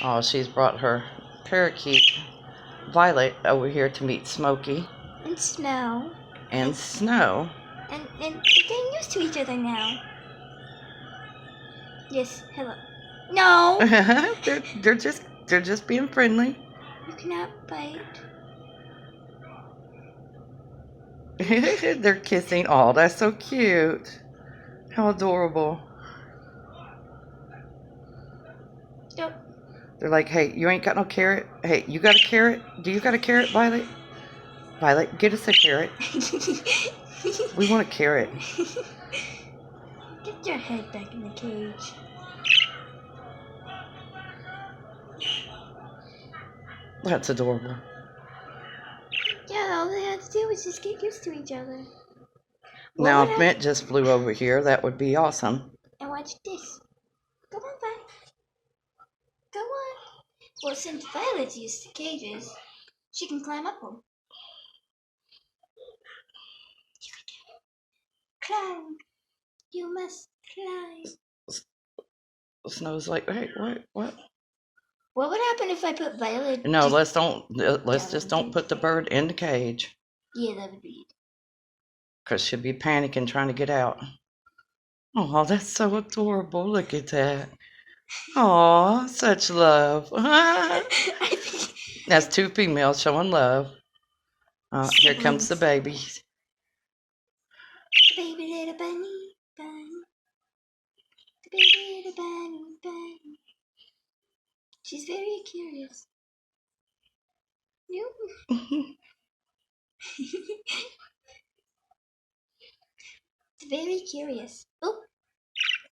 Oh, she's brought her parakeet, Violet, over here to meet Smokey. And Snow. And Snow. And they're getting used to each other now. Yes, hello. No! they're just being friendly. You cannot bite. They're kissing. Oh, that's so cute. How adorable. Nope. They're like, hey, you ain't got no carrot? Hey, you got a carrot? Do you got a carrot, Violet? Violet, get us a carrot. We want a carrot. Get your head back in the cage. That's adorable. Yeah, all they had to do was just get used to each other. Now, if Mint just flew over here, that would be awesome. And watch this. Go on, Violet. Go on. Well, since Violet's used to cages, she can climb up them. Climb. You must climb. Snow's like, hey, what? What would happen if I put Violet? No, let's just don't put the bird in the cage. Yeah, that would be it. Because she'll be panicking trying to get out. Oh, that's so adorable. Look at that. Oh, such love. That's two females showing love. Here comes the baby. The baby little bunny. The baby little bunny. She's very curious. Very curious. Oh,